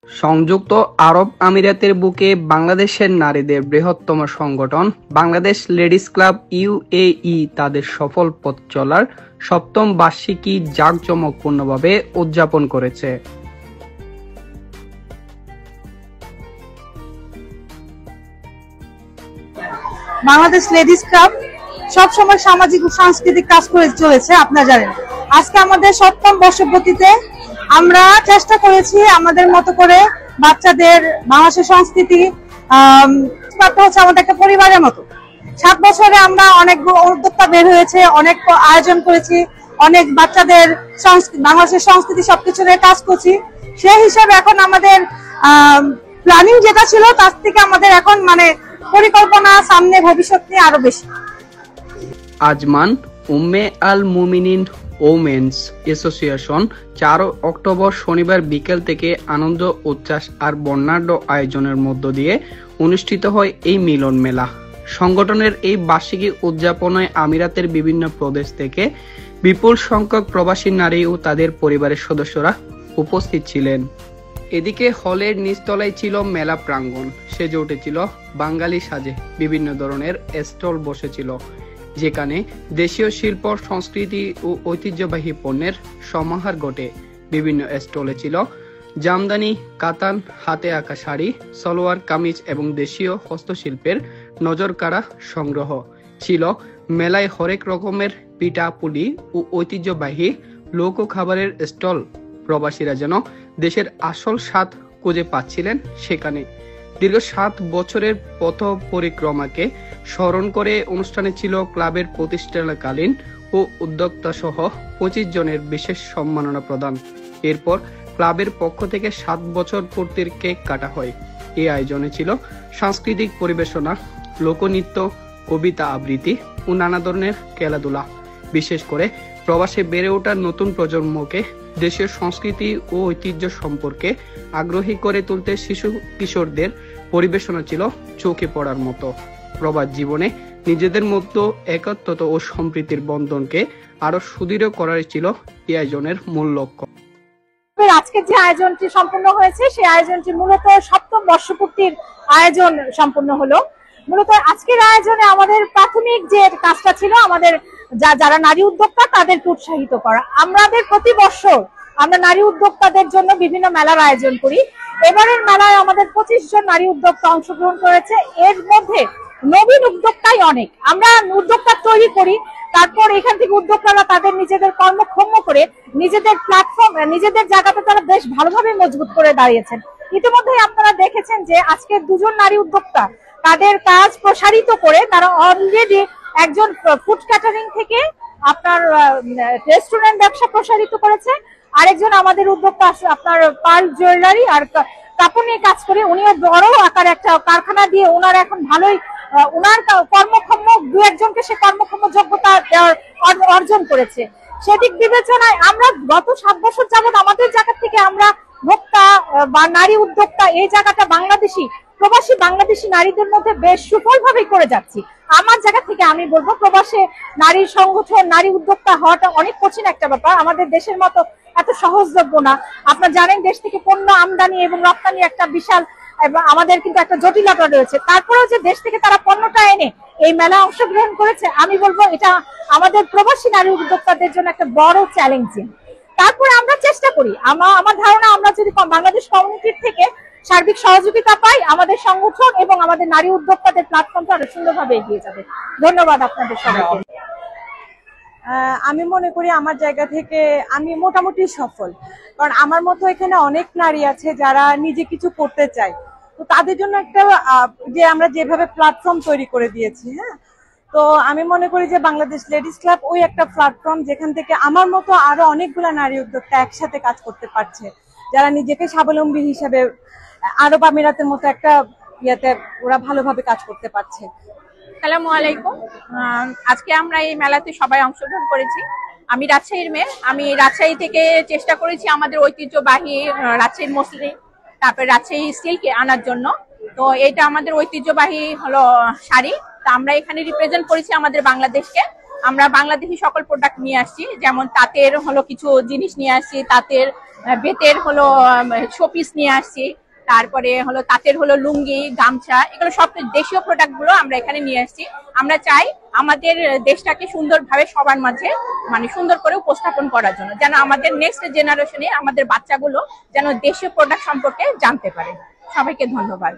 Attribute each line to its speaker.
Speaker 1: সংযুক্ত আরব আমিরাতের বুকে বাংলাদেশের নারীদের বৃহত্তম সংগঠন বাংলাদেশ লেডিস ক্লাব ইউএই তাদের সফল পথ চলার সপ্তম বার্ষিকী জাঁকজমকপূর্ণভাবে উদযাপন করেছে।
Speaker 2: বাংলাদেশ লেডিস ক্লাব সবসময় সামাজিক ও সাংস্কৃতিক কাজ করে চলেছে। আপনারা জানেন আজকে আমাদের সপ্তম বর্ষপূর্তিতে আমরা চেষ্টা করেছি আমাদের মতো করে বাচ্চাদের বাংলাদেশের সংস্কৃতি হচ্ছে আমাদের একটা পরিবারের মতো। 7 বছরে আমরা অনেক উদ্যোক্তা বের হয়েছে, অনেক আয়োজন করেছি, অনেক বাচ্চাদের বাংলাদেশের সংস্কৃতি সবকিছু নিয়ে কাজ করছি। সেই হিসাবে এখন আমাদের প্ল্যানিং যেটা ছিল তার থেকে আমাদের এখন পরিকল্পনা সামনে ভবিষ্যৎ নিয়ে আরো বেশি।
Speaker 1: আজমান উম্মে আল মুমিনিন ওমেন্স অ্যাসোসিয়েশন 4 অক্টোবর শনিবার বিকেল থেকে আনন্দ উচ্ছ্বাস আর বর্ণাঢ্য আয়োজনের মধ্য দিয়ে অনুষ্ঠিত হয় এই মিলন মেলা। সংগঠনের এই বার্ষিকী উদযাপনে আমিরাতের বিভিন্ন প্রদেশ থেকে বিপুল সংখ্যক প্রবাসী নারী ও তাদের পরিবারের সদস্যরা উপস্থিত ছিলেন। এদিকে হলের নিচতলায় ছিল মেলা প্রাঙ্গণ, সেজে উঠেছিল বাঙালি সাজে। বিভিন্ন ধরনের স্টল বসেছিল, যেখানে দেশীয় শিল্প, সংস্কৃতি ও ঐতিহ্যবাহী পণ্যের সমাহার ঘটে। বিভিন্ন স্টলে ছিল জামদানি, কাতান, হাতে আঁকা শাড়ি, সালোয়ার কামিজ এবং দেশীয় হস্তশিল্পের নজরকাড়া সংগ্রহ। ছিল মেলায় হরেক রকমের পিঠা পুলি ও ঐতিহ্যবাহী লোক খাবারের স্টল। প্রবাসীরা যেন দেশের আসল স্বাদ খুঁজে পাচ্ছিলেন সেখানে। দীর্ঘ 7 বছরের পথ পরিক্রমাকে স্মরণ করে অনুষ্ঠানে ছিল ক্লাবের প্রতিষ্ঠাকালীন ও উদ্যোক্তা সহ 25 জনের বিশেষ সম্মাননা প্রদান। এরপর ক্লাবের পক্ষ থেকে 7 বছর পূর্তির কেক কাটা হয়। এই আয়োজনে ছিল সাংস্কৃতিক পরিবেশনা, লোকনৃত্য, কবিতা আবৃত্তি ও নানা ধরনের খেলাধুলা। বিশেষ করে প্রবাসে বেড়ে ওঠা নতুন প্রজন্মকে দেশের সংস্কৃতি ও ঐতিহ্য সম্পর্কে আগ্রহী করে তুলতে শিশু কিশোরদের পরিবেশনা ছিল চোখে পড়ার মতো। প্রবাস জীবনে নিজেদের মধ্যে একত্রতা ও সম্প্রীতির বন্ধনকে আরো সুদৃঢ় করাই ছিল এই আয়োজনের মূল লক্ষ্য।
Speaker 2: আজকে যে আয়োজনটি সম্পূর্ণ হয়েছে সেই আয়োজনটি মূলত সপ্তম বর্ষপূর্তির আয়োজন সম্পূর্ণ হলো। মূলত আজকের আয়োজনে আমাদের প্রাথমিক যে কাজটা ছিল আমাদের যারা নারী উদ্যোক্তা তাদেরকে উৎসাহিত করা। আমাদের প্রতি বছর আমরা নারী উদ্যোক্তাদের জন্য বিভিন্ন মেলার আয়োজন করি। এবারের মেলায় আমাদের 25 জন নারী উদ্যোক্তা অংশগ্রহণ করেছে। এর মধ্যে নবীন উদ্যোক্তাই অনেক। আমরা উদ্যোক্তা তৈরি করি, তারপর এখান থেকে উদ্যোক্তারা তাদের নিজেদের কর্মক্ষম করে নিজেদের প্ল্যাটফর্ম, নিজেদের জায়গাতে তারা বেশ ভালোভাবে মজবুত করে দাঁড়িয়েছেন। ইতিমধ্যে আপনারা দেখেছেন যে আজকে 2 জন নারী উদ্যোক্তা তাদের কাজ প্রসারিত করে তারা অলরেডি একজন ফুড ক্যাটারিং থেকে আপনার রেস্টুরেন্ট ব্যবসা প্রসারিত করেছে, আরেকজন আমাদের উদ্যোক্তা আপনার পার্ল জুয়েলারি আর কাপড় নিয়ে কাজ করে। উনিও বড় আকারে একটা কারখানা দিয়ে ওনার এখন ভালোই ওনার কর্মক্ষম 2-1 জনকে সে কর্মক্ষম যোগ্যতা অর্জন করেছে। সেদিক বিবেচনায় আমরা গত 7 বছর যাবত আমাদের জায়গা থেকে আমরা ভোক্তা বা নারী উদ্যোক্তা এই জায়গাটা প্রবাসী বাংলাদেশি নারীদের মধ্যে বেশ সুফলভাবে করে যাচ্ছি। আমার জায়গা থেকে আমি বলবো প্রবাসে নারী সংগঠন, নারী উদ্যোক্তা হওয়াটা অনেক কঠিন একটা ব্যাপার। আমাদের দেশের মতো এত সহজযোগ্য না। আপনারা জানেন দেশ থেকে পণ্য আমদানি এবং রপ্তানি একটা বিশাল, আমাদের কিন্তু একটা জটিলতা রয়েছে। তারপরেও যে দেশ থেকে তারা পণ্যটা এনে এই মেলা অংশগ্রহণ করেছে, আমি বলবো এটা আমাদের প্রবাসী নারী উদ্যোক্তাদের জন্য একটা বড় চ্যালেঞ্জিং। তারপরে আমরা চেষ্টা করি, আমার ধারণা আমরা যদি বাংলাদেশ কমিউনিটির থেকে সার্বিক সহযোগিতা পাই, আমাদের সংগঠন এবং আমাদের নারী উদ্যোক্তাদের প্ল্যাটফর্মটা আরো সুন্দরভাবে এগিয়ে যাবে। ধন্যবাদ আপনাদের সবাইকে।
Speaker 3: আমি মনে করি আমার জায়গা থেকে আমি মোটামুটি সফল, কারণ আমার মতো এখানে অনেক নারী আছে যারা নিজে কিছু করতে চায়। তো তাদের জন্য একটা যে আমরা যেভাবে প্ল্যাটফর্ম তৈরি করে দিয়েছি, হ্যাঁ, তো আমি মনে করি যে বাংলাদেশ লেডিস ক্লাব ওই একটা প্ল্যাটফর্ম যেখান থেকে আমার মতো আরো অনেকগুলা নারী উদ্যোক্তা একসাথে কাজ করতে পারছে, যারা নিজেকে স্বাবলম্বী হিসাবে আরব আমিরাতের মতো একটা ইয়েতে ওরা ভালোভাবে কাজ করতে পারছে।
Speaker 4: আসসালামু আলাইকুম। আজকে আমরা এই মেলাতে সবাই অংশগ্রহণ করেছি। আমি রাজশাহীর মেয়ে। আমি রাজশাহী থেকে চেষ্টা করেছি আমাদের ঐতিহ্যবাহী রাজশাহীর মসলিন, তারপরে রাজশাহী স্টিলকে আনার জন্য। তো এটা আমাদের ঐতিহ্যবাহী হলো শাড়ি। তো আমরা এখানে রিপ্রেজেন্ট করেছি আমাদের বাংলাদেশকে। আমরা বাংলাদেশি সকল প্রোডাক্ট নিয়ে আসছি, যেমন তাঁতের হলো কিছু জিনিস নিয়ে আসছি, তাঁতের বেতের হলো শোপিস নিয়ে আসছি, তারপরে হলো তাঁতের হলো লুঙ্গি, গামছা, এগুলো সব দেশীয় প্রোডাক্ট গুলো আমরা এখানে নিয়ে আসছি। আমরা চাই আমাদের দেশটাকে সুন্দরভাবে সবার মাঝে মানে সুন্দর করে উপস্থাপন করার জন্য, যেন আমাদের নেক্সট জেনারেশনে আমাদের বাচ্চাগুলো যেন দেশীয় প্রোডাক্ট সম্পর্কে জানতে পারে। সবাইকে ধন্যবাদ।